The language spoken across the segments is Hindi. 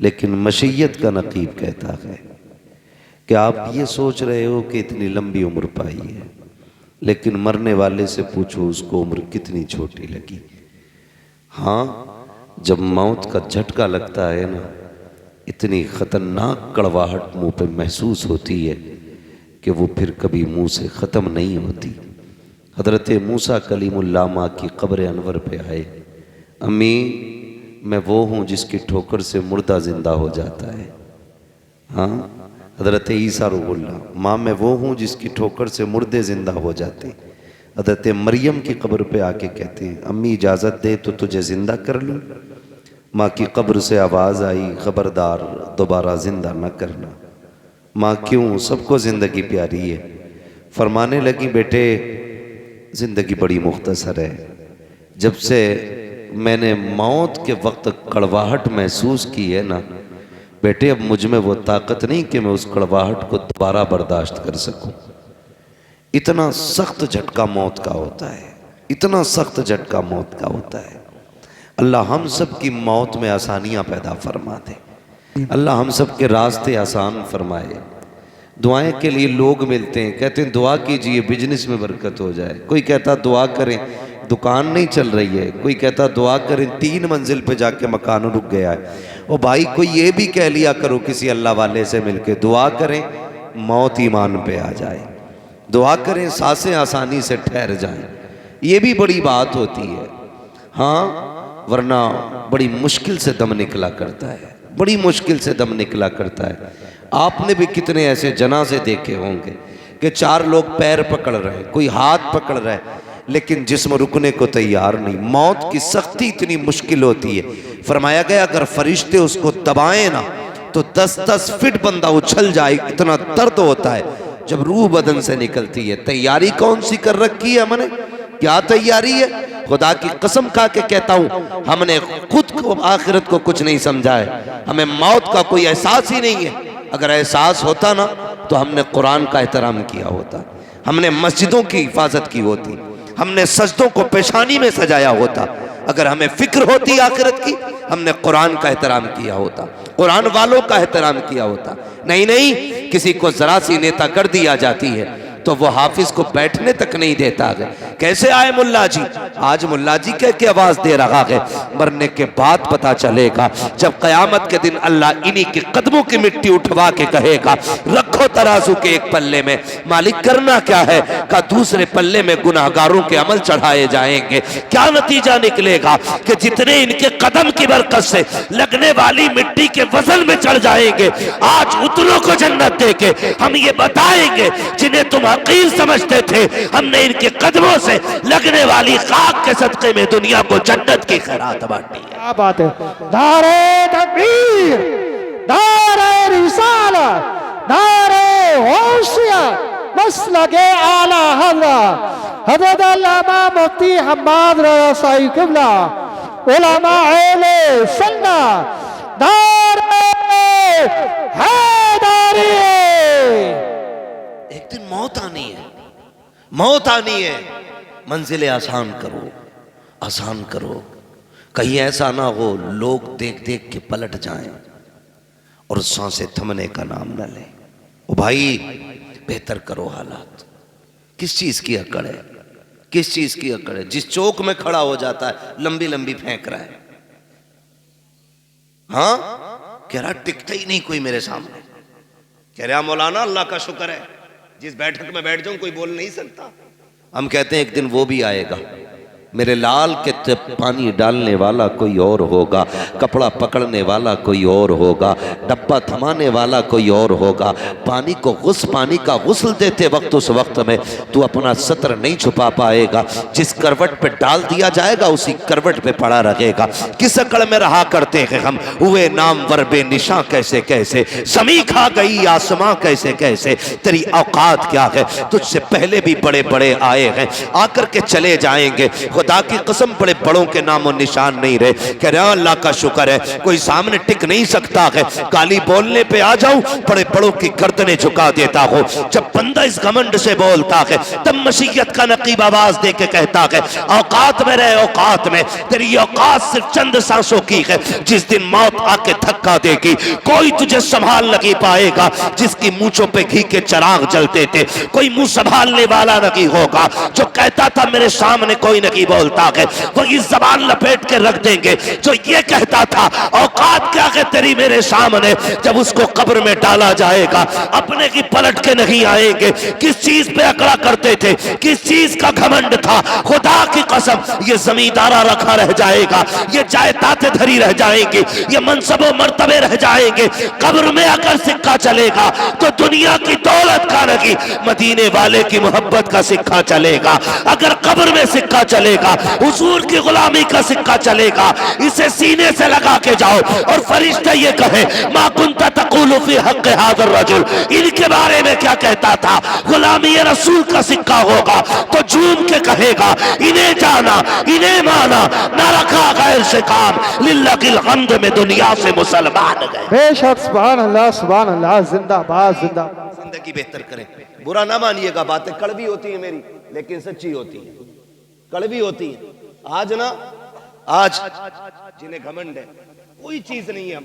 लेकिन मशीयत का नकीब कहता है कि आप ये सोच रहे हो कि इतनी लंबी उम्र पाई है, लेकिन मरने वाले से पूछो उसको उम्र कितनी छोटी लगी। हाँ, जब मौत का झटका लगता है ना, इतनी ख़तरनाक कड़वाहट मुंह पे महसूस होती है कि वो फिर कभी मुंह से ख़त्म नहीं होती। हज़रत मूसा कलीमुल्लाह माँ की क़ब्र अनवर पे आए, अम्मी मैं वो हूँ जिसकी ठोकर से मुर्दा ज़िंदा हो जाता है। हाँ, हज़रत ईसा रूहुल्लाह, माँ मैं वो हूँ जिसकी ठोकर से मुर्दे ज़िंदा हो जाते। हज़रत मरियम की कब्र पे आके कहते हैं, अम्मी इजाज़त दे तो तुझे ज़िंदा कर लूँ। माँ की कब्र से आवाज़ आई, ख़बरदार दोबारा ज़िंदा न करना। माँ क्यों? सबको ज़िंदगी प्यारी है। फरमाने लगी, बेटे ज़िंदगी बड़ी मुख्तसर है। जब से मैंने मौत के वक्त कड़वाहट महसूस की है ना बेटे, अब मुझ में वो ताकत नहीं कि मैं उस कड़वाहट को दोबारा बर्दाश्त कर सकूं। इतना सख्त झटका मौत का होता है, इतना सख्त झटका मौत का होता है। अल्लाह हम सब की मौत में आसानियां पैदा फरमा दे, अल्लाह हम सब के रास्ते आसान फरमाए। दुआएं के लिए लोग मिलते हैं, कहते हैं दुआ कीजिए बिजनेस में बरकत हो जाए। कोई कहता दुआ करें दुकान नहीं चल रही है, कोई कहता दुआ करें 3 मंजिल पे जाके मकान रुक गया है। ओ भाई, कोई ये भी कह लिया करो किसी अल्लाह वाले से मिलके, दुआ करें मौत ईमान पे आ जाए, दुआ करें सांसें आसानी से ठहर जाएं, ये भी बड़ी बात होती है। हाँ, वरना बड़ी मुश्किल से दम निकला करता है, बड़ी मुश्किल से दम निकला करता है। आपने भी कितने ऐसे जनाजे देखे होंगे कि 4 लोग पैर पकड़ रहे हैं, कोई हाथ पकड़ रहा है, लेकिन जिस्म रुकने को तैयार नहीं। मौत की सख्ती इतनी मुश्किल होती है, फरमाया गया अगर फरिश्ते उसको दबाएं ना तो 10-10 फीट बंदा उछल जाए, इतना दर्द होता है जब रूह बदन से निकलती है। तैयारी कौन सी कर रखी है हमने? क्या तैयारी है? खुदा की कसम खा के कहता हूं, हमने खुद को आखिरत को कुछ नहीं समझा है, हमें मौत का कोई एहसास ही नहीं है। अगर एहसास होता ना तो हमने कुरान का एहतराम किया होता, हमने मस्जिदों की हिफाजत की होती, हमने सजदों को पेशानी में सजाया होता। अगर हमें फिक्र होती आखिरत की, हमने कुरान का एहतराम किया होता, कुरान वालों का एहतराम किया होता। नहीं नहीं, किसी को जरा सी नेता कर दिया जाती है तो वो हाफिज को बैठने तक नहीं देता है। कैसे आए मुल्ला जी? आज मुल्ला जी कह के आवाज दे रहा है, मरने के बाद पता चलेगा। जब कयामत के दिन अल्लाह इन्हीं के कदमों की मिट्टी उठवा के कहेगा रखो तराजू के एक पल्ले में, मालिक करना क्या है? का दूसरे पल्ले में गुनाहगारों के अमल चढ़ाए जाएंगे। क्या नतीजा निकलेगा कि जितने इनके कदम की बरकत से लगने वाली मिट्टी के वजन में चढ़ जाएंगे, आज उतनों को जन्नत देके हम ये बताएंगे जिन्हें तुम हकीर समझते थे, हमने इनके कदमों से लगने वाली खाक के सदके में दुनिया को जन्नत की खैरात बांटी है। क्या बात है? नारे तकबीर, नारे रिसालत, नारे होशियत, मसलके आला हज़रत अल्लामा मुफ्ती हम्माद रज़ा साई क़िबला, उलमा अहले सुन्नत, नारे हैदरी। एक दिन मौत आनी है, मौत आनी है। मंजिलें आसान करो, आसान करो, कहीं ऐसा ना हो लोग देख देख के पलट जाएं और सांसें थमने का नाम न लें। ओ भाई, बेहतर करो हालात। किस चीज की अकड़ है? किस चीज की अकड़ है? जिस चौक में खड़ा हो जाता है लंबी लंबी फेंक रहा है। हाँ, कह रहा टिकता ही नहीं कोई मेरे सामने। कह रहा मौलाना अल्लाह का शुक्र है जिस बैठक में बैठ जाऊं कोई बोल नहीं सकता। हम कहते हैं एक दिन वो भी आएगा, मेरे लाल के पानी डालने वाला कोई और होगा, कपड़ा पकड़ने वाला कोई और होगा, डब्बा थमाने वाला कोई और होगा। पानी का गुस्ल देते वक्त उस वक्त में तू अपना सत्र नहीं छुपा पाएगा। जिस करवट पे डाल दिया जाएगा उसी करवट पे पड़ा रहेगा। किस अकड़ में रहा करते हैं हम, हुए नाम वरबे निशा कैसे कैसे, ज़मीं खा गई आसमां कैसे कैसे, तेरी औकात क्या है? तुझसे पहले भी बड़े बड़े आए हैं, आकर के चले जाएंगे। खुदा की कसम बड़े बड़ों के नाम और निशान नहीं रहे। कह रहे अल्लाह का शुक्र है कोई सामने टिक नहीं सकता है, गाली बोलने पे आ जाऊं बड़े बड़ों की गर्दनें झुका देता हो। जब बंदा इस घमंड से बोलता है तब मशीयत का नकीब आवाज दे के कहता है औकात में रहे, औकात में, तेरी औकात सिर्फ चंद सांसों की है। जिस दिन मौत आके धक्का देगी कोई तुझे संभाल नहीं पाएगा। जिसकी मूंछों पे घी के चिराग जलते थे कोई मुंह संभालने वाला नहीं होगा। जो कहता था मेरे सामने कोई नहीं बोलता है वही जबान लपेट के रख देंगे। जो ये कहता था औकात क्या है तेरी मेरे सामने, जब उसको कब्र में डाला जाएगा अपने की पलट के नहीं आएंगे। किस चीज पे अकड़ा करते थे, किस चीज का घमंड था, खुदा की कसम ये जमींदारा रखा रह जाएगा, ये जायदादें धरी रह जाएंगी, ये मनसबो मर्तबे रह जाएंगे। कब्र में अगर सिक्का चलेगा तो दुनिया की दौलत का नहीं मदीने वाले की मोहब्बत का सिक्का चलेगा। अगर कब्र में सिक्का चलेगा हुजूर की गुलामी का सिक्का चलेगा। इसे सीने से लगा के जाओ और फरिश्ता ये कहे मा कुंता तक़ूलु फी हक़्क़ हाज़ा रजुल, इनके बारे में क्या कहता था, गुलामी रसूल का सिक्का होगा तो झूम के कहेगा इन्हें जाना, इन्हें माना, न रखा गैर से काम, लिल्लाहिल हम्द में दुनिया से मुसलमान गए। बेशक सुभान अल्लाह, जिंदाबाद जिंदाबाद। जिंदगी बेहतर करें, बुरा ना मानिएगा, बातें कड़वी होती है मेरी लेकिन सच्ची होती है, कड़वी होती है। आज ना, आज जिन्हें घमंड है कोई चीज नहीं है,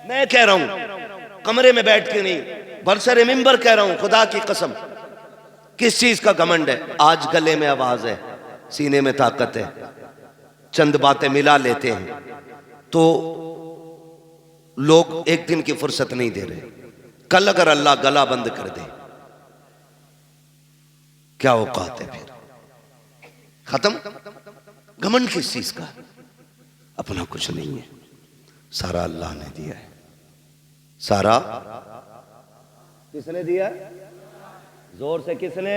मैं कह रहा हूं कमरे में बैठ के नहीं, बरसरे मिंबर कह रहा हूं, खुदा की कसम। किस चीज का घमंड है? आज गले में आवाज है, सीने में ताकत है, चंद बातें मिला लेते हैं तो लोग एक दिन की फुर्सत नहीं दे रहे। कल अगर अल्लाह गला बंद कर दे क्या औकात है फिर? खत्म। घमंड किस चीज का? अपना कुछ नहीं है, सारा अल्लाह ने दिया है। सारा किसने दिया? जोर से किसने?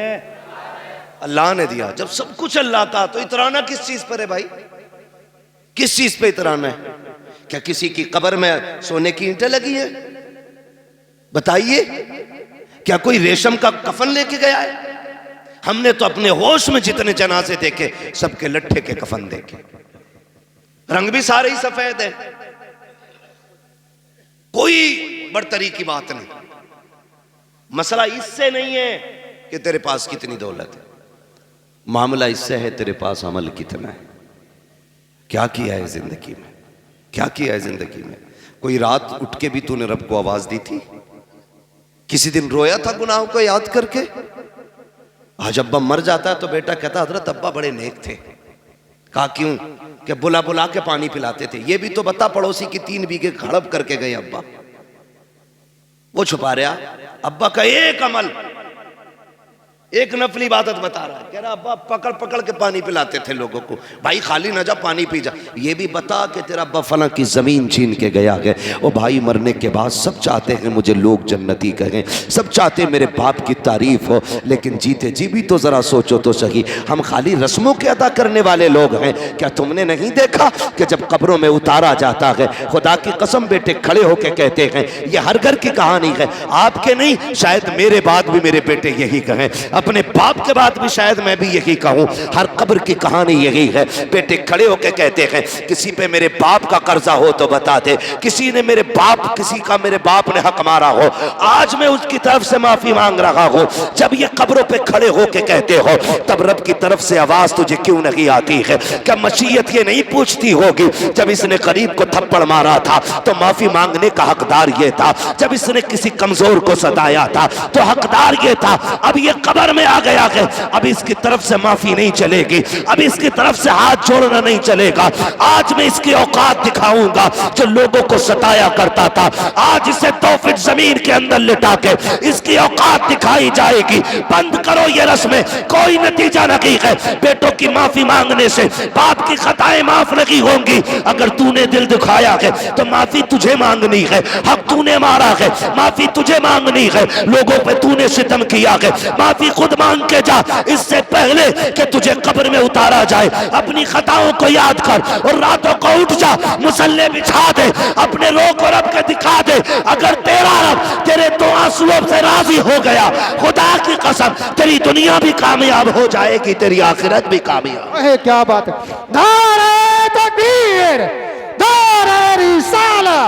अल्लाह ने दिया। जब सब कुछ अल्लाह का तो इतराना किस चीज पर है भाई? किस चीज पे इतराना है? क्या किसी की कब्र में सोने की ईंटें लगी है? बताइए, क्या कोई रेशम का कफन लेके गया है? हमने तो अपने होश में जितने जनाजे देखे सबके लट्ठे के कफन देखे, रंग भी सारे ही सफेद है, कोई बड़तरी की बात नहीं। मसला इससे नहीं है कि तेरे पास कितनी दौलत है, मामला इससे है तेरे पास अमल कितना है, क्या किया है जिंदगी में, क्या किया है जिंदगी में। कोई रात उठ के भी तूने रब को आवाज दी थी? किसी दिन रोया था गुनाहों को याद करके? आज अब्बा मर जाता है तो बेटा कहता हजरत अब्बा बड़े नेक थे। कहा क्यों? कि बुला बुला के पानी पिलाते थे। ये भी तो बता, पड़ोसी की 3 बीघे हड़प करके गए अब्बा, वो छुपा रहा। अब्बा का एक अमल, एक नफली इबादत बता रहा है, कह रहा अब्बा पकड़ पकड़ के पानी पिलाते थे लोगों को। भाई खाली ना जा, पानी पी जा। ये भी बता कि तेरा अब्बा फला की जमीन छीन के गया है। ओ भाई, मरने के बाद सब चाहते हैं मुझे लोग जन्नती कहें, सब चाहते हैं मेरे बाप की तारीफ हो, लेकिन जीते जी भी तो जरा सोचो तो सही, हम खाली रस्मों के अदा करने वाले लोग हैं। क्या तुमने नहीं देखा कि जब कब्रों में उतारा जाता है, खुदा की कसम बेटे खड़े होके कहते हैं, ये हर घर की कहानी है, आपके नहीं, शायद मेरे बाद भी मेरे बेटे यही कहें, अपने बाप के बाद भी शायद मैं भी यही कहूं, हर कब्र की कहानी यही है। बेटे खड़े होकर कहते हैं, किसी पे मेरे बाप का कर्जा हो तो बता दे, किसी ने मेरे बाप, किसी का मेरे बाप ने हक मारा हो, आज मैं उसकी तरफ से माफी मांग रहा हूं। जब ये कब्रों पे खड़े होके कहते हो तब रब की तरफ से आवाज तुझे क्यों नहीं आती है? क्या मशीयत ये नहीं पूछती होगी जब इसने गरीब को थप्पड़ मारा था तो माफी मांगने का हकदार ये था, जब इसने किसी कमजोर को सताया था तो हकदार ये था। अब ये कब्र में आ गया है, अब इसकी तरफ से माफी नहीं चलेगी, अब इसकी तरफ से हाथ जोड़ना नहीं चलेगा। आज मैं इसकी औकात दिखाऊंगा जो लोगों को सताया करता था। आज इसे 2 फीट जमीन के अंदर लिटा के इसकी औकात दिखाई जाएगी। बंद करो ये रस्में, कोई नतीजा नहीं है। बेटों की माफी मांगने से बाप की खताएं माफ नहीं होंगी। अगर तूने दिल दुखाया है तो माफी तुझे मांगनी है, हक तूने मारा है माफी तुझे मांगनी है, लोगों पे तूने सितम किया है माफी खुद मांग के जा। इससे पहले कि तुझे कब्र में उतारा जाए अपनी खताओं को याद कर और रातों को उठ जा, मुसल्ले बिछा दे, अपने रोग को रब के दिखा दे। अगर तेरा रब तेरे 2 आंसुओं से राजी हो गया, खुदा की कसम तेरी दुनिया भी कामयाब हो जाएगी, तेरी आखिरत भी कामयाब। अरे क्या बात है। नारे तकबीर, नारे रिसाला,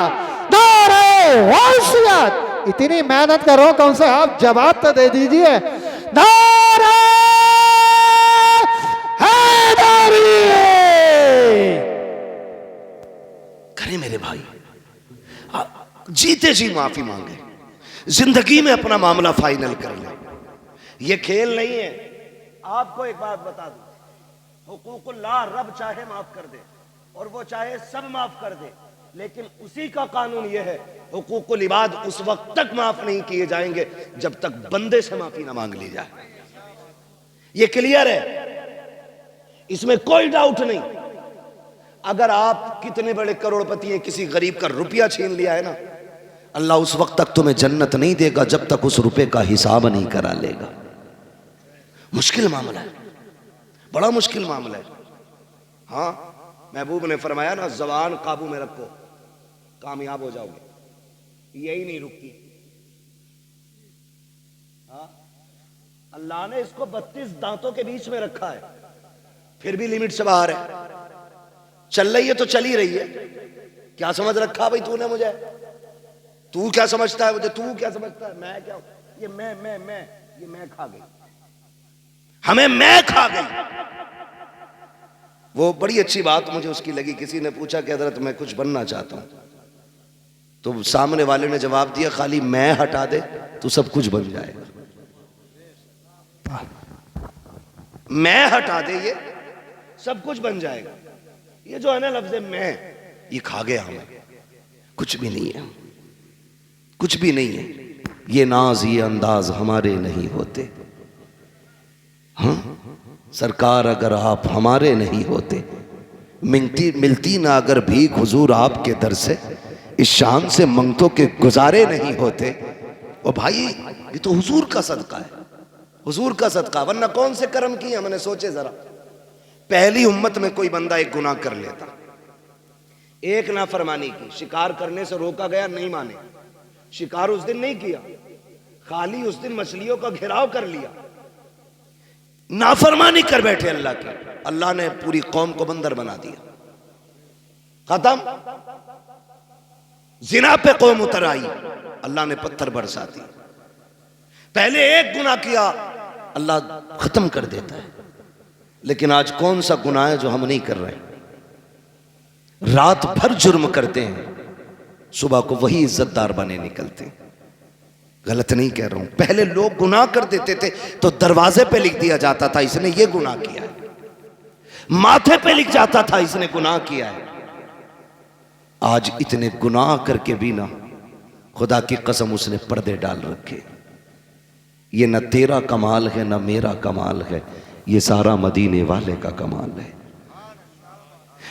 नारे वसीयत। इतनी मेहनत करो, कौन से आप जवाब तो दे दीजिए। नारे हैदरी। करे मेरे भाई, जीते जी माफी मांगे, जिंदगी में अपना मामला फाइनल कर ले। ये खेल नहीं है। आपको एक बात बता दूं, हुकूकुल्लाह रब चाहे माफ कर दे और वो चाहे सब माफ कर दे, लेकिन उसी का कानून यह है, हुकूकुल इबाद उस वक्त तक माफ नहीं किए जाएंगे जब तक बंदे से माफी ना मांग ली जाए। ये क्लियर है, इसमें कोई डाउट नहीं। अगर आप कितने बड़े करोड़पति हैं, किसी गरीब का रुपया छीन लिया है ना, अल्लाह उस वक्त तक तुम्हें जन्नत नहीं देगा जब तक उस रुपए का हिसाब नहीं करा लेगा। मुश्किल मामला है, बड़ा मुश्किल मामला है। हाँ, महबूब ने फरमाया ना, ज़बान काबू में रखो, कामयाब हो जाओगे। यही नहीं रुकती। हाँ, अल्लाह ने इसको 32 दांतों के बीच में रखा है, फिर भी लिमिट से बाहर है। चल रही है तो चल ही रही है। क्या समझ रखा भाई तूने मुझे? तू क्या समझता है मुझे? तू क्या समझता है? मैं क्या? ये मैं खा गई, हमें मैं खा गई। वो बड़ी अच्छी बात मुझे उसकी लगी। किसी ने पूछा कि हजरत मैं कुछ बनना चाहता हूं, तो सामने वाले ने जवाब दिया, खाली मैं हटा दे तो सब कुछ बन जाएगा। मैं हटा दे, ये सब कुछ बन जाएगा। ये जो है ना लफ्ज़ मैं, ये खा गया हमें। कुछ भी नहीं है, कुछ भी नहीं है। ये नाज ये अंदाज हमारे नहीं होते। हाँ सरकार, अगर आप हमारे नहीं होते, मिलती ना अगर भीख हुजूर आपके दर से, इस शान से मंगतों के गुजारे नहीं होते। और भाई ये तो हुजूर का सदका है, हुजूर का सदका, वरना कौन से कर्म किए हमने? सोचे जरा, पहली उम्मत में कोई बंदा एक गुनाह कर लेता, एक नाफरमानी की, शिकार करने से रोका गया, नहीं माने, शिकार उस दिन नहीं किया, खाली उस दिन मछलियों का घेराव कर लिया, नाफरमानी कर बैठे अल्लाह की, अल्लाह ने पूरी कौम को बंदर बना दिया, खत्म। जिना पे कौम उतर आई, अल्लाह ने पत्थर बरसा दिए। पहले एक गुनाह किया, अल्लाह खत्म कर देता है। लेकिन आज कौन सा गुनाह है जो हम नहीं कर रहे? रात भर जुर्म करते हैं, सुबह को वही इज्जतदार बने निकलते हैं। गलत नहीं कह रहा हूं। पहले लोग गुनाह कर देते थे तो दरवाजे पे लिख दिया जाता था इसने ये गुनाह किया है, माथे पे लिख जाता था इसने गुनाह किया है। आज इतने गुनाह करके भी ना, खुदा की कसम उसने पर्दे डाल रखे। ये न तेरा कमाल है न मेरा कमाल है, ये सारा मदीने वाले का कमाल है।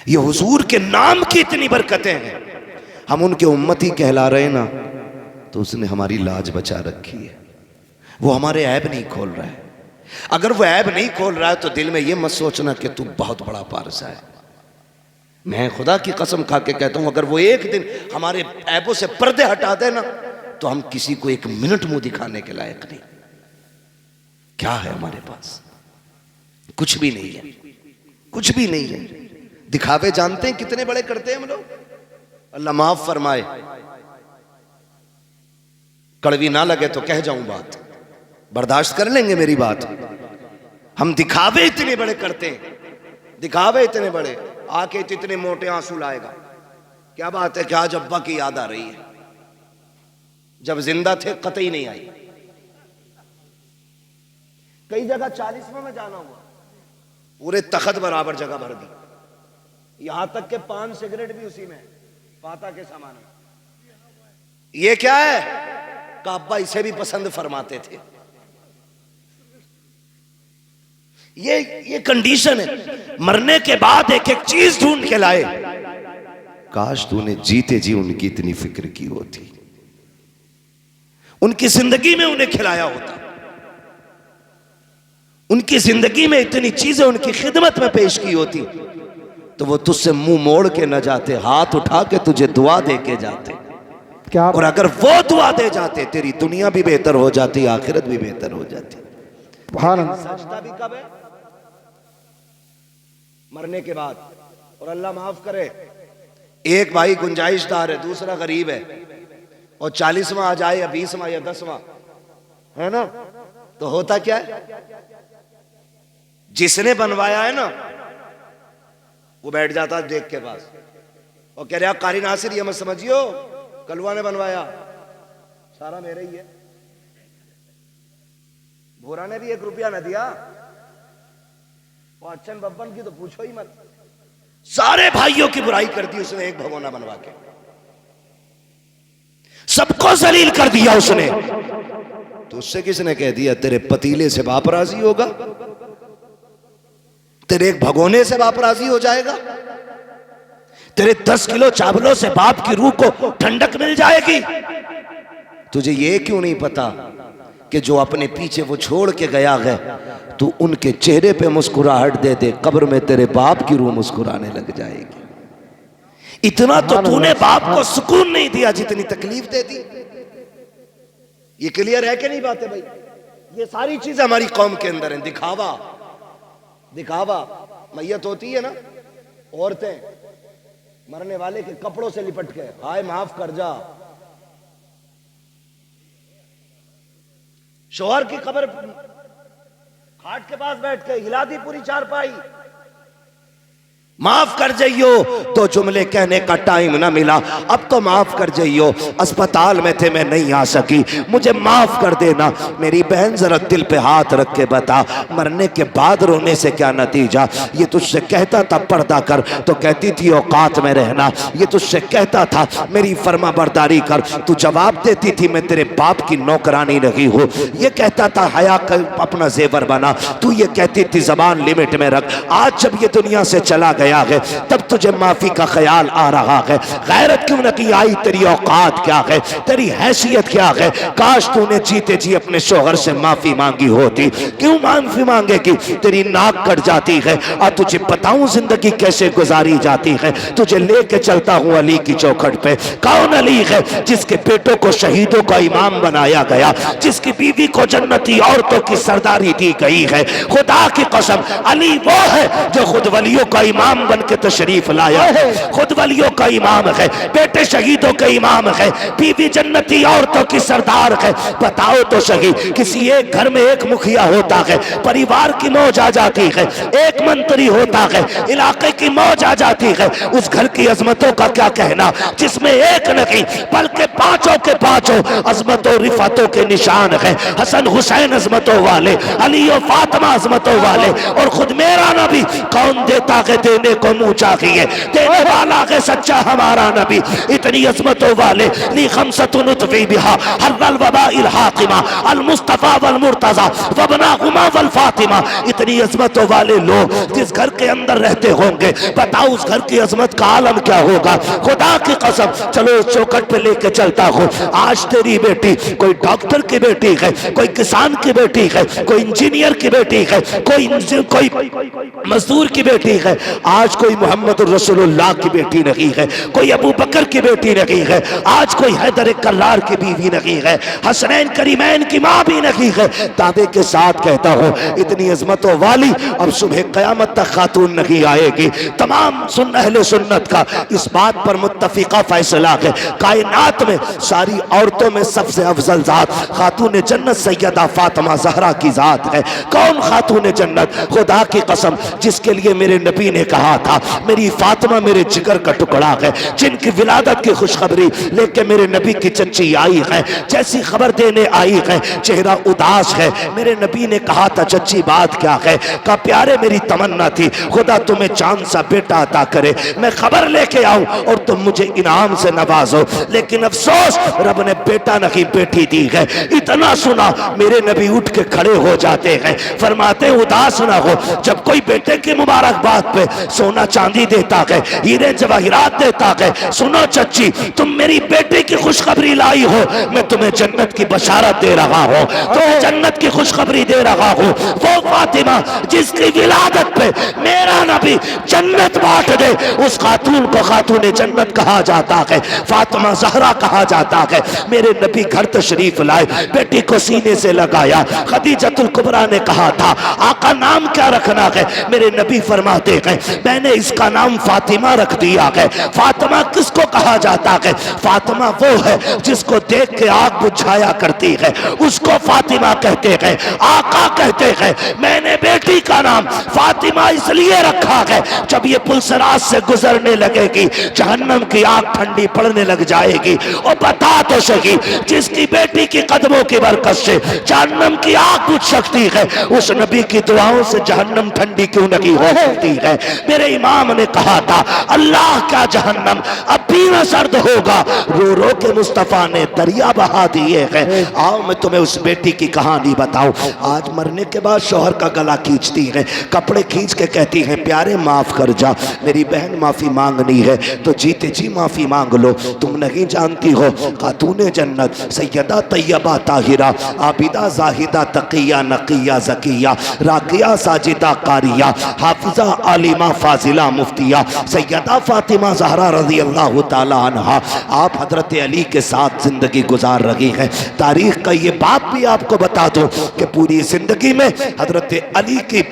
ये हुजूर के नाम की इतनी बरकतें हैं, हम उनके उम्मती कहला रहे ना, तो उसने हमारी लाज बचा रखी है। वो हमारे ऐब नहीं खोल रहा है। अगर वो ऐब नहीं खोल रहा है तो दिल में ये मत सोचना कि तू बहुत बड़ा पारसा है। मैं खुदा की कसम खा के कहता हूं, अगर वो एक दिन हमारे ऐबों से पर्दे हटा दे ना, तो हम किसी को एक मिनट मुंह दिखाने के लायक नहीं। क्या है हमारे पास? कुछ भी नहीं है, कुछ भी नहीं है। दिखावे जानते हैं कितने बड़े करते हैं हम लोग। अल्लाह माफ फरमाए, कड़वी ना लगे तो कह जाऊं बात, बर्दाश्त कर लेंगे मेरी बात। हम दिखावे इतने बड़े करते हैं, दिखावे इतने बड़े, आके तो इतने मोटे आंसू लाएगा। क्या बात है कि आज अब्बा की याद आ रही है, जब जिंदा थे कतई नहीं आई। कई जगह 40वां में जाना हुआ, पूरे तखत बराबर जगह भर दी, यहां तक के पान सिगरेट भी उसी में, पाता के सामान में। ये क्या है? अब्बा इसे भी पसंद फरमाते थे। ये कंडीशन है। मरने के बाद एक एक चीज ढूंढ के लाए। काश तूने जीते जी उनकी इतनी फिक्र की होती, उनकी जिंदगी में उन्हें खिलाया होता, उनकी जिंदगी में इतनी चीजें उनकी खिदमत में पेश की होती, तो वो तुझसे मुंह मोड़ के न जाते, हाथ उठा के तुझे दुआ दे के जाते। क्या और अगर वो दुआ दे जाते तेरी दुनिया भी बेहतर हो जाती, आखिरत भी बेहतर हो जाती। सुभान अल्लाह। सजदा भी कब है? मरने के बाद। और अल्लाह माफ करे, एक भाई गुंजाइशदार है, दूसरा गरीब है, और 40वां आ जाए या 20वां या 10वां, है ना, तो होता क्या है? जिसने बनवाया है ना वो बैठ जाता देख के पास और कह रहा कारी नासिर ये मत समझियो कलवा ने बनवाया, सारा मेरा ही है। भोरा ने भी 1 रुपया न दिया, और अच्छन बब्बन की तो पूछो ही मत। सारे भाइयों की बुराई कर दी उसने एक भगोना बनवा के, सबको जलील कर दिया उसने। तो उससे किसने कह दिया तेरे पतीले से बाप राजी होगा, तेरे एक भगोने से बाप राजी हो जाएगा, तेरे 10 किलो चावलों से बाप की रूह को ठंडक मिल जाएगी। तुझे ये क्यों नहीं पता कि जो अपने पीछे वो छोड़ के गया है, तू उनके चेहरे पे मुस्कुराहट दे दे, कब्र में तेरे बाप की रूह मुस्कुराने लग जाएगी। इतना तो तूने बाप को सुकून नहीं दिया जितनी तकलीफ दे दी। ये क्लियर है कि नहीं बातें भाई? ये सारी चीजें हमारी कौम के अंदर हैं। दिखावा, दिखावा। मैयत होती है ना, औरतें मरने वाले के कपड़ों से लिपट के हाय माफ कर जा, शोहर की कब्र खाट के पास बैठ के हिला दी पूरी चारपाई, माफ कर जाइयो, तो जुमले कहने का टाइम ना मिला, अब तो माफ कर जाइयो, अस्पताल में थे मैं नहीं आ सकी, मुझे माफ कर देना। मेरी बहन जरा दिल पे हाथ रख के बता, मरने के बाद रोने से क्या नतीजा? ये तुझसे कहता था पर्दा कर, तो कहती थी औकात में रहना। ये तुझसे कहता था मेरी फर्मा बरदारी कर, तू जवाब देती थी मैं तेरे बाप की नौकरानी रही हूँ। ये कहता था हया कर अपना जेवर बना, तू ये कहती थी जबान लिमिट में रख। आज जब ये दुनिया से चला गया है तब तुझे माफी का ख्याल आ रहा है। गैरत क्यों न की आई? तेरी औकात क्या है, तेरी हैसियत क्या है? काश तूने जीते जी अपने शोहर से माफी मांगी होती। क्यों माफी मांगेगी? तेरी नाक कट जाती है। और तुझे बताऊं जिंदगी कैसे गुजारी जाती है। तुझे लेके चलता हूं अली की चौखट पे। कौन अली है? जिसके बेटों को शहीदों का इमाम बनाया गया, जिसकी बीवी को जन्नती औरतों की सरदारी दी गई है। खुदा की कसम अली वो है जो खुद वलियों का इमाम बन के तशरीफ लाया है, खुद वलियों का इमाम है, बेटे शहीदों का इमाम है, बीवी जन्नती औरतों की सरदार है। बताओ तो सही, किसी एक घर में एक मुखिया होता है, परिवार की मौज आ जाती है, एक मंत्री होता है, इलाके की मौज आ जाती है, उस घर की अजमतों का क्या कहना जिसमें एक नहीं बल्कि पांचों के पांचों अजमतों रिफातों के निशान है। हसन हुसैन अजमतों वाले, अली और फातिमा अजमतों वाले, और खुद मेरा नबी कौन देता है देने को मुंह चाहिए, देने वाला है सच्चा हमारा नबी। इतनी अजमतों वाले ली खमसतुन उतवी बिहा हर्रल वबाइल हाकिमा अल मुस्तफा वल मुर्तजा वबना हुमा वल फातिमा। इतनी अजमतों वाले लोग जिस घर के अंदर रहते होंगे, बताओ उस घर की अजमत का आलम क्या होगा। खुदा की कसम चलो चौखट पे लेके चलता हूँ। आज तेरी बेटी कोई डॉक्टर की बेटी है, कोई किसान की बेटी है, कोई इंजीनियर की बेटी है, कोई मजदूर की बेटी है। आज कोई मोहम्मद रसूलुल्लाह की बेटी नहीं है, कोई अबू बकर की बेटी नहीं है, आज कोई हैदर कल्लार की बीवी नहीं है, हसनैन करीमैन की माँ भी नहीं है। दावे के साथ कहता हूँ इतनी अजमतों वाली अब सुबह क़यामत तक खातून नहीं आएगी। तमाम अहले सुन्नत का इस बात पर मुत्तफिका फैसला है, कायनात में सारी औरतों में सबसे अफजल जात खातून जन्नत सैयदा फातिमा ज़हरा की जात है। कौन खातून जन्नत? खुदा की कसम जिसके लिए मेरे नबी ने कहा था मेरी फातिमा मेरे जिगर का टुकड़ा है, जिनकी विलादत की खुशखबरी लेके मेरे नबी की चच्ची आई है, जैसी खबर देने आई है चेहरा उदास है। मेरे नबी ने कहा था चच्ची बात क्या है? का प्यारे मेरी तमन्ना थी खुदा तुम्हें चांद सा बेटा अता करे, मैं खबर लेके आऊं और तुम मुझे इनाम से नवाजो। लेकिन अफसोस रब ने बेटा नहीं बेटी दी है। इतना सुना मेरे नबी उठ के खड़े हो जाते हैं, फरमाते उदास ना हो। जब कोई बेटे की मुबारकबाद पे सोना चांदी देता है, हीरे जवाहिरात देता है, सुनो चच्ची तुम मेरी बेटी की खुशखबरी ला आई हो, मैं तुम्हें जन्नत की बशारत दे रहा हूँ, तुम्हें जन्नत की खुशखबरी दे रहा हूँ। वो फातिमा जिसकी विलादत पे मेरा नबी जन्नत बांट दे, उस खातून को खातून जन्नत कहा जाता है, फातिमा ज़हरा कहा जाता है। मेरे नबी घर तशरीफ लाए, बेटी को सीने से लगाया। खदीजतुल कुबरा ने कहा था आका नाम क्या रखना है? मेरे नबी फरमाते हैं मैंने इसका नाम फातिमा रख दिया है। फातिमा किसको कहा जाता है? फातिमा वो है जिसको देख के आग बुझाया करती है, उसको फातिमा कहते हैं। आका कहते हैं मैंने बेटी का नाम फातिमा इसलिए रखा है जब ये पुलसराज से गुजरने लगेगी जहन्नम की आग ठंडी पड़ने लग जाएगी। और बता तो सही जिसकी बेटी की कदमों की बरकत से जहन्नम की आग बुझ सकती है, उस नबी की दुआओं से जहन्नम ठंडी क्यों नहीं हो सकती है? मेरे इमाम ने कहा था अल्लाह का जहन्नम अब भी न सर्द होगा, रो रो के मुस्तफा ने दरिया बहा दिए हैं। आओ मैं तुम्हें उस बेटी की कहानी बताऊं। आज मरने के बाद शौहर का गला खींचती है, कपड़े खींच के कहती है प्यारे माफ कर जा, मेरी बहन माफी मांगनी है तो जीते जी माफी मांग लो। तुम नहीं जानती हो खातूने जन्नत सैयदा तैयबा ताहिरा आबिदा जाहिदा तकिया नकिया जकिया राकिया साजिदा कारिया हाफिजा आलिमा फाजिला मुफ्तिया सैयदा फातिमा ज़हरा रज़ी अल्लाह ताला अन्हा आप हजरत अली के साथ जिंदगी गुजार रही हैं। तारीख का ये बात भी आपको बता दूं कि पूरी जिंदगी में हजरत अली की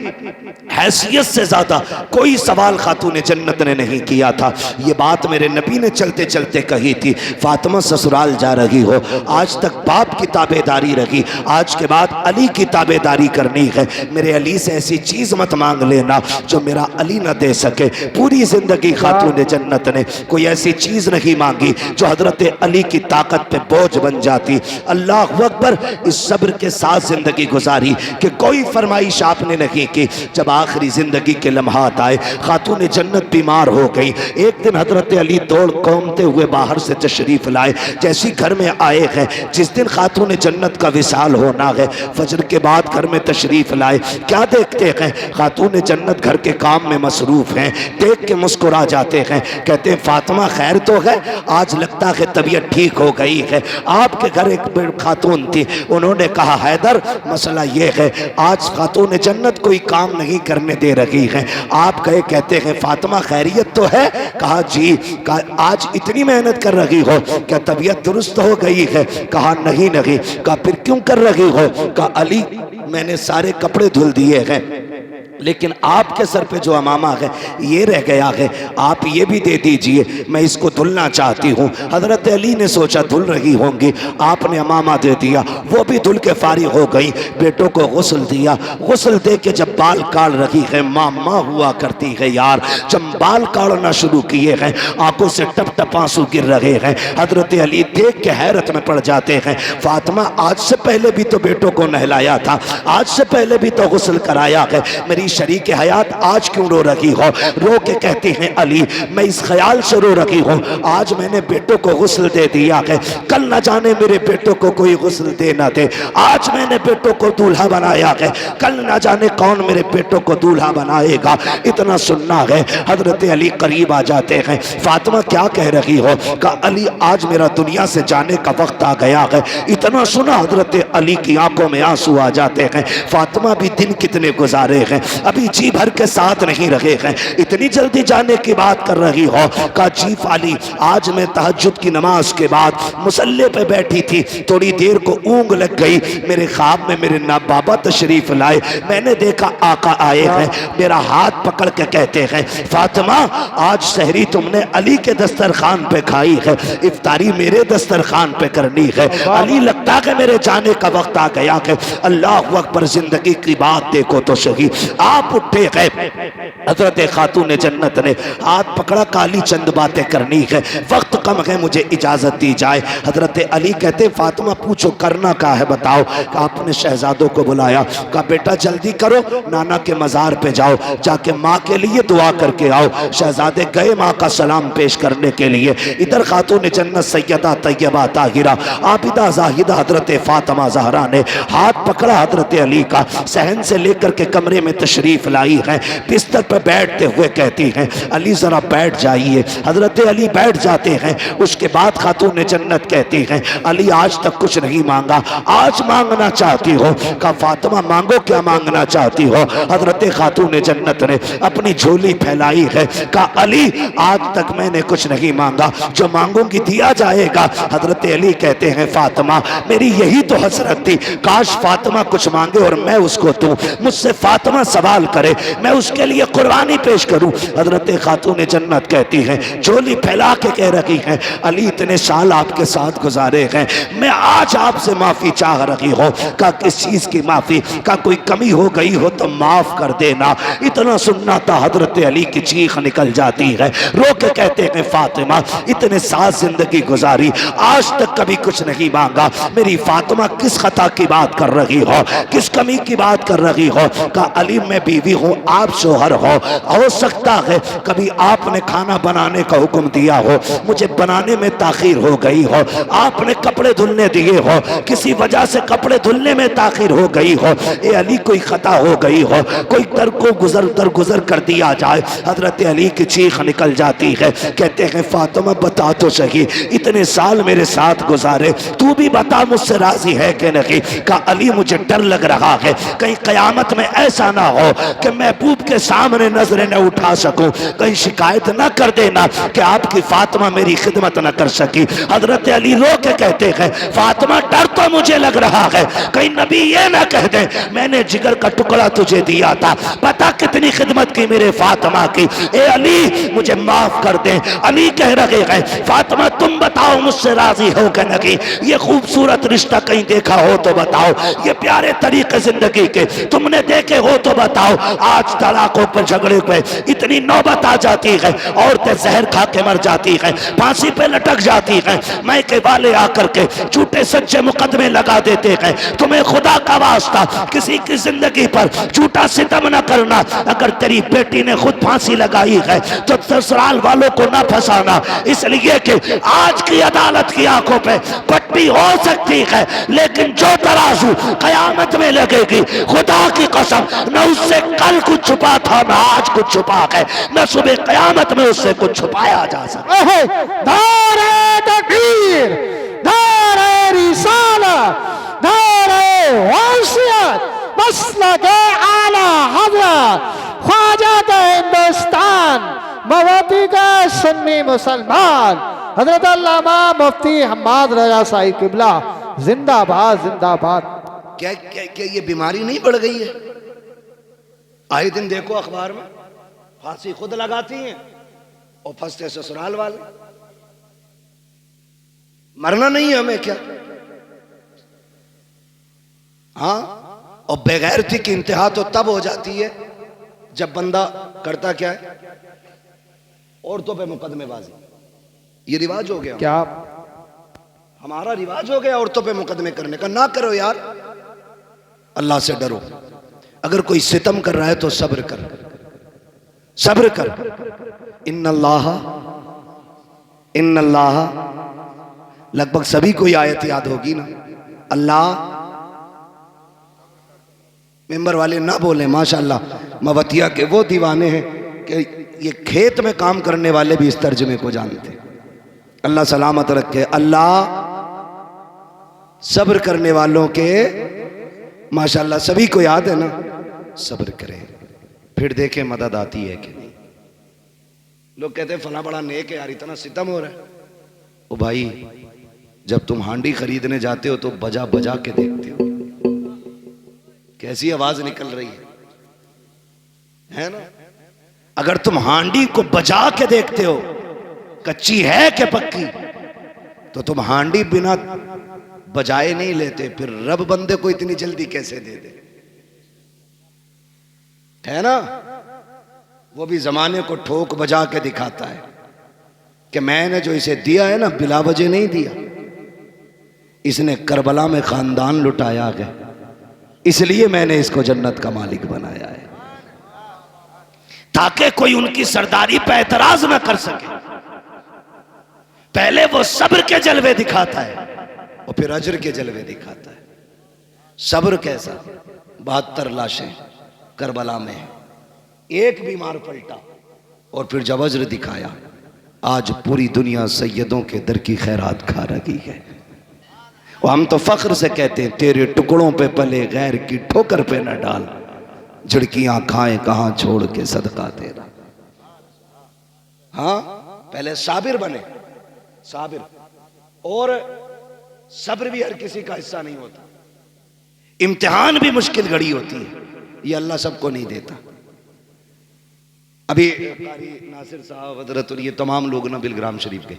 हैसियत से ज्यादा कोई सवाल खातून जन्नत ने नहीं किया था। ये बात मेरे नबी ने चलते चलते कही थी। फातिमा ससुराल जा रही हो, आज तक बाप की ताबेदारी रही, आज के बाद अली की ताबेदारी करनी है। मेरे अली से ऐसी चीज मत मांग लेना जो मेरा अली न दे सके। पूरी जिंदगी खातून जन्नत ने कोई ऐसी चीज नहीं मांगी जो हजरत अली की ताकत पे बोझ बन जाती। अल्लाह अकबर। इस सब्र के साथ जिंदगी गुजारी कि कोई फरमाइश आपने नहीं की। जब आखिरी जिंदगी के लम्हात आए, खातून जन्नत बीमार हो गई। एक दिन हजरत अली दौड़ कौमते हुए बाहर से तशरीफ लाए। जैसी घर में आए हैं, जिस दिन खातून जन्नत का विसाल होना है, फजर के बाद घर में तशरीफ लाए। क्या देखते हैं? खातून जन्नत घर के काम में मसरूफ हैं। देख के मुस्कुरा जाते हैं, कहते हैं फातिमा खैर तो है? आज लगता है तबीयत ठीक हो गई है। आपके घर एक खातून थी, उन्होंने कहा हैदर मसला ये है आज खातून जन्नत कोई काम नहीं करने दे रही है। आप गए, कहते हैं फातिमा खैरियत तो है? कहा जी। कहा आज इतनी मेहनत कर रही हो, क्या तबीयत दुरुस्त हो गई है? कहा नहीं नहीं। कहा फिर क्यों कर रही हो? कहा अली मैंने सारे कपड़े धुल दिए हैं, लेकिन आपके सर पे जो अमामा है ये रह गया है, आप ये भी दे दीजिए, मैं इसको धुलना चाहती हूँ। हजरत अली ने सोचा धुल रही होंगी, आपने अमामा दे दिया, वो भी धुल के फारिग हो गई। बेटों को गुस्ल दिया, गुस्ल दे के जब बाल काट रही है, माँ हुआ करती है यार, जब बाल काटना शुरू किए हैं आंखों से टप टप आंसू गिर रहे हैं। हजरत अली देख के हैरत में पड़ जाते हैं। फातिमा आज से पहले भी तो बेटों को नहलाया था, आज से पहले भी तो गुस्ल कराया है, मेरी शरीक हयात आज क्यों रो रही हो? रो के कहती हैं अली मैं इस ख्याल से रो रही हूँ, आज मैंने बेटों को गुस्ल दे दिया है, कल न जाने मेरे बेटों को कोई गुस्ल दे ना दे। आज मैंने बेटों को दूल्हा बनाया है, कल न जाने कौन मेरे बेटों को दूल्हा बनाएगा। इतना सुनना है। हजरत अली करीब आ जाते हैं। फातिमा क्या कह रही हो? कहा अली आज मेरा दुनिया से जाने का वक्त आ गया है। इतना सुना हजरत अली की आंखों में आंसू आ जाते हैं। फातिमा भी दिन कितने गुजारे हैं, अभी जी भर के साथ नहीं रहे हैं, इतनी जल्दी जाने की बात कर रही हो? का जी फाली आज मैं तहज्जुद की नमाज के बाद मुसल्ले पे बैठी थी, थोड़ी देर को ऊँग लग गई, मेरे ख्वाब में मेरे ना बाबा तशरीफ लाए, मैंने देखा आका आए हैं, मेरा हाथ पकड़ के कहते हैं फातिमा आज सहरी तुमने अली के दस्तरखान पे खाई है, इफ्तारी मेरे दस्तरखान पे करनी है। अली लगता है मेरे जाने का वक्त आ गया है। अल्लाह अकबर। जिंदगी की बात देखो तो सही। आप उठे गए, हजरत खातून जन्नत ने हाथ पकड़ा, काली चंद बातें करनी है, वक्त कम है, मुझे इजाजत दी जाए। हजरत अली कहते फातिमा पूछो करना क्या है बताओ। आपने शहजादों को बुलाया, कहा बेटा जल्दी करो, नाना के मजार पे जाओ, जाके माँ के लिए दुआ करके आओ। शहजादे गए माँ का सलाम पेश करने के लिए। इधर खातून जन्नत सैयदा तैयबा ताहिरा आबिदा जाहिदा हजरत फातिमा ज़हरा ने हाथ पकड़ा हजरत अली का, सहन से लेकर के कमरे में तशरीफ लाई है। बिस्तर पर बैठते हुए कहती हैं अली जरा बैठ जाइए। हजरत अली बैठ जाते हैं। उसके बाद खातून जन्नत कहती हैं अली आज तक कुछ नहीं मांगा, आज मांगना चाहती हो? कहा फातिमा मांगो, क्या मांगना चाहती हो? हजरत खातून जन्नत ने अपनी झोली फैलाई है, कहा अली आज तक मैंने कुछ नहीं मांगा, जो मांगूंगी दिया जाएगा। हजरत अली कहते हैं फातिमा मेरी यही तो हसरत थी, काश फातिमा कुछ मांगे और मैं उसको दूं, मुझसे फातिमा सवाल करे मैं उसके लिए कुर्बानी पेश करूं। हजरत खातून जन्नत कहती हैं झोली फैला के कह रही हैं अली इतने साल आपके साथ गुजारे हैं, मैं आज आपसे माफी चाह रही हूं। का किस चीज की माफी? का कोई कमी हो गई हो तो माफ कर देना। इतना सुनना था हजरत अली की चीख निकल जाती है, रो के कहते हैं फातिमा इतने साल जिंदगी गुजारी, आज तक कभी कुछ नहीं मांगा, मेरी फातिमा किस खता की बात कर रही हो, किस कमी की बात कर रही हो? का अली मैं बीवी हूं, आप शोहर हो सकता है कभी आपने खाना बनाने का हुक्म दिया हो, मुझे बनाने में ताखीर हो गई हो, आपने कपड़े धुलने दिए हो, किसी वजह से कपड़े धुलने में ताखीर हो गई हो, ए अली कोई खता हो गई हो, कोई दर को गुजर कर दिया जाए। हजरत अली की चीख निकल जाती है, कहते हैं फातिमा बता तो सही, इतने साल मेरे साथ गुजारे, तू भी बता मुझसे राजी है कि नहीं? का अली मुझे डर लग रहा है कहीं कयामत में ऐसा ना हो कि महबूब के सामने नजरें न उठा सकूं, कहीं शिकायत न कर देना कि आपकी फातिमा मेरी खिदमत न कर सकी। हजरत अली रो के कहते हैं फातिमा डर तो मुझे लग रहा है कहीं नबी ये ना कह दे मैंने जिगर का टुकड़ा तुझे दिया था, पता कितनी खिदमत की मेरे फातिमा की, ए अली मुझे माफ कर दे। अली कह रहे हैं फातिमा तुम बताओ मुझसे राजी हो कि नहीं? ये खूबसूरत रिश्ता कहीं देखा हो तो बताओ, ये प्यारे तरीके जिंदगी के तुमने देखे हो तो बताओ। आज तलाकों पर झगड़े पे इतनी नौबत आ जाती है, औरतें जहर खा के मर जाती हैं, फांसी पे लटक जाती हैं, मैके वाले आकर के झूठे सच्चे मुकदमे लगा देते हैं। तुम्हें खुदा का वास्ता किसी की जिंदगी पर झूठा सितम न करना, अगर तेरी बेटी ने खुद फांसी लगाई है तो ससुराल वालों को ना फंसाना, इसलिए कि आज की अदालत की आंखों पे पट्टी हो सकती है लेकिन जो तराजू कयामत में लगेगी खुदा की कसम न उससे कल कुछ छुपा था न आज कुछ छुपा है, न सुबह कयामत में उससे कुछ छुपाया जा सकता। दारे तकबीर, दारे रिसाला, दारे वसीयत, मसलके आला हज़रत ख्वाजा का हिंदुस्तान, मवाती का सुन्नी मुसलमान, हजरत अल्लामा मुफ्ती हम्माद रजा साहिब किबला जिंदाबाद जिंदाबाद। क्या क्या क्या ये बीमारी नहीं बढ़ गई है? आए दिन देखो अखबार में फांसी खुद लगाती हैं और फंसते ससुराल वाले। मरना नहीं है हमें क्या? हाँ, और बेगैरती की इंतहा तो तब हो जाती है जब बंदा करता क्या है, औरतों पे मुकदमेबाजी। ये रिवाज हो गया, क्या हमारा रिवाज हो गया औरतों पे मुकदमे करने का। ना करो यार, अल्लाह से डरो। अगर कोई सितम कर रहा है तो सब्र कर, सब्र कर। इन्नल्लाह लगभग सभी को आयत याद होगी ना। अल्लाह, मेंबर वाले ना बोले माशाल्लाह, मवतिया के वो दीवाने हैं कि ये खेत में काम करने वाले भी इस तर्जमे को जानते हैं। अल्लाह सलामत रखे। अल्लाह सब्र करने वालों के माशाल्लाह सभी को याद है ना, सब्र करें फिर देखें मदद आती है कि नहीं। लोग कहते हैं फला बड़ा नेक है यार, इतना सितम हो रहा है। ओ भाई, जब तुम हांडी खरीदने जाते हो तो बजा बजा के देखते हो कैसी आवाज निकल रही है ना? अगर तुम हांडी को बजा के देखते हो कच्ची है कि पक्की, तो तुम हांडी बिना बजाए नहीं लेते, फिर रब बंदे को इतनी जल्दी कैसे दे दे, है ना? वो भी जमाने को ठोक बजा के दिखाता है कि मैंने जो इसे दिया है ना बिला वजह नहीं दिया, इसने करबला में खानदान लुटाया है, इसलिए मैंने इसको जन्नत का मालिक बनाया है, ताकि कोई उनकी सरदारी पे एतराज ना कर सके। पहले वो सब्र के जलवे दिखाता है और फिर अजर के जलवे दिखाता है। सब्र कैसा? 72 लाशें करबला में है, एक बीमार पलटा और फिर जब अजर दिखाया, आज पूरी दुनिया सैयदों के दर की खैरात खा रही है। और हम तो फख्र से कहते हैं तेरे टुकड़ों पे पले गैर की ठोकर पे न डाल, झिड़कियां खाएं कहां छोड़ के सदका तेरा। हाँ, पहले साबिर बने, साबिर। और सब्र भी हर किसी का हिस्सा नहीं होता, इम्तिहान भी मुश्किल घड़ी होती है, ये अल्लाह सबको नहीं देता। अभी कारी नासिर साहब हजरत और ये तमाम लोग ना बिलग्राम शरीफ के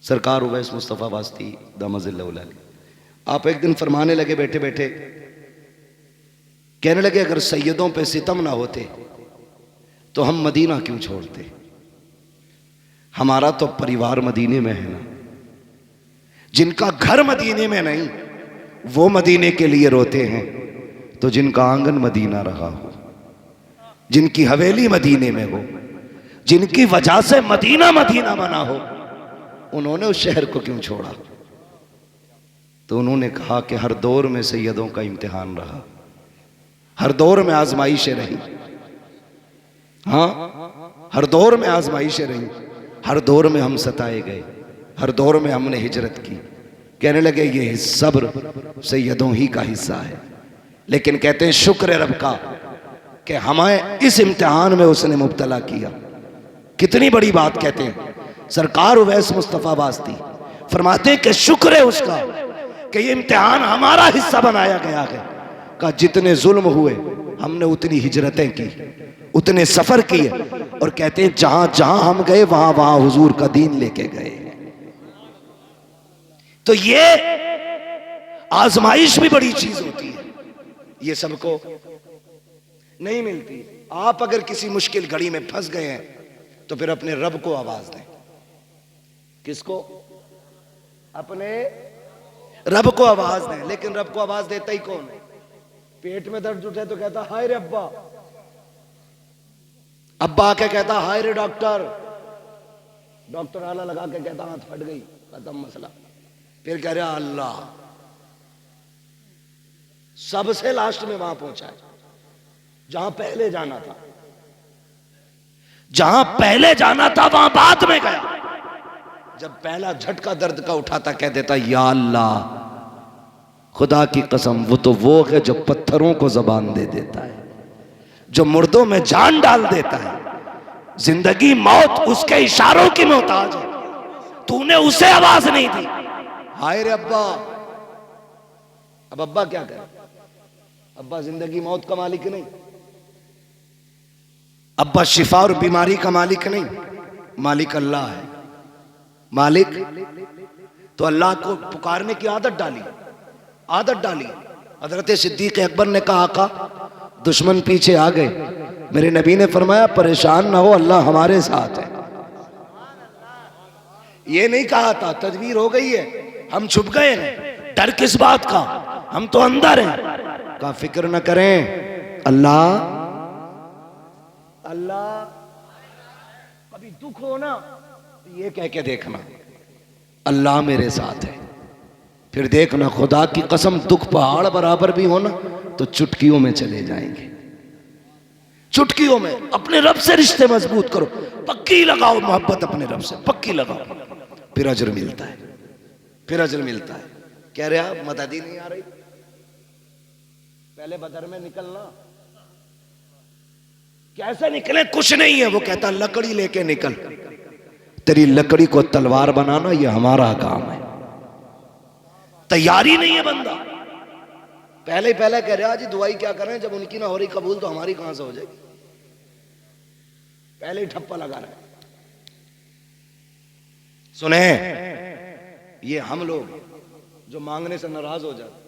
सरकार उवैस मुस्तफ़ा वास्ती दामज़िल्लहुल, आप एक दिन फरमाने लगे बैठे बैठे, कहने लगे अगर सैयदों पे सितम ना होते तो हम मदीना क्यों छोड़ते। हमारा तो परिवार मदीने में है ना, जिनका घर मदीने में नहीं वो मदीने के लिए रोते हैं, तो जिनका आंगन मदीना रहा हो, जिनकी हवेली मदीने में हो, जिनकी वजह से मदीना मदीना बना हो, उन्होंने उस शहर को क्यों छोड़ा। तो उन्होंने कहा कि हर दौर में सैयदों का इम्तिहान रहा, हर दौर में आजमाइशें रही। हाँ, हर दौर में आजमाइशें रही, हर दौर में हम सताए गए, हर दौर में हमने हिजरत की। कहने लगे ये सब्र सैयदों ही का हिस्सा है, लेकिन कहते हैं शुक्र रब का कि हमें इस इम्तिहान में उसने मुब्तला किया। कितनी बड़ी बात कहते हैं सरकार उवैस मुस्तफ़ा वास्ती फरमाते हैं कि शुक्र है उसका कि ये इम्तिहान हमारा हिस्सा बनाया गया है। का जितने जुल्म हुए हमने उतनी हिजरतें की, उतने सफर किए, और कहते हैं जहां जहां हम गए वहां वहां हुजूर का दीन लेके गए। तो ये आजमाइश भी बड़ी चीज होती है, ये सबको नहीं मिलती। आप अगर किसी मुश्किल घड़ी में फंस गए हैं तो फिर अपने रब को आवाज दें। किसको? अपने रब को आवाज दें। लेकिन रब को आवाज देता ही कौन है? पेट में दर्द उठे तो कहता हाय रे अब्बा, अब्बा आके कहता हाय रे डॉक्टर, डॉक्टर आला लगा के कहता हाथ फट गई, खत्म मसला। फिर कह रहा अल्लाह, सबसे लास्ट में वहां पहुंचा है जहां पहले जाना था, जहां पहले जाना था वहां बाद में गया। जब पहला झटका दर्द का उठाता कह देता या अल्लाह, खुदा की कसम वो है जो पत्थरों को जबान दे देता है, जो मुर्दों में जान डाल देता है। जिंदगी मौत उसके इशारों की मोहताज है, तूने उसे आवाज नहीं दी। हाय रे अब्बा। अब अब्बा क्या करे? अब्बा जिंदगी मौत का मालिक नहीं, अब्बा शिफा और बीमारी का मालिक नहीं, मालिक अल्लाह है। मालिक तो अल्लाह को पुकारने की आदत डाली, आदत डाली। हजरत सिद्दीक अकबर ने कहा आका दुश्मन पीछे आ गए, मेरे नबी ने फरमाया परेशान ना हो, अल्लाह हमारे साथ है। ये नहीं कहा था तदबीर हो गई है, हम छुप गए हैं, डर किस बात का, हम तो अंदर हैं। का फिक्र न करें, अल्लाह अल्लाह। कभी दुख हो ना ये कह के देखना अल्लाह मेरे साथ है, फिर देखना खुदा की कसम दुख पहाड़ बराबर भी हो ना तो चुटकियों में चले जाएंगे। चुटकियों में अपने रब से रिश्ते मजबूत करो, पक्की लगाओ मोहब्बत अपने रब से, पक्की लगाओ, फिर अजर मिलता है, फिर अजर मिलता है। कह रहे आप मदद ही नहीं आ रही, पहले बदर में निकलना। कैसे निकले? कुछ नहीं है। वो कहता लकड़ी लेके निकल, तेरी लकड़ी को तलवार बनाना ये हमारा काम है। तैयारी नहीं है बंदा, पहले ही पहले कह रहा जी दुआई क्या करें, जब उनकी ना हो रही कबूल तो हमारी कहां से हो जाएगी। पहले ही ठप्पा लगा रहे। सुने, ये हम लोग जो मांगने से नाराज हो जाते,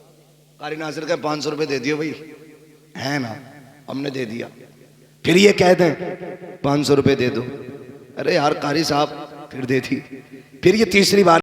कारी नासिर का 500 रुपए दे दियो भाई, है ना, हमने दे दिया। फिर ये कह दें 500 रुपए दे दो, अरे यार कारी साहब फिर दे दी। फिर ये तीसरी बार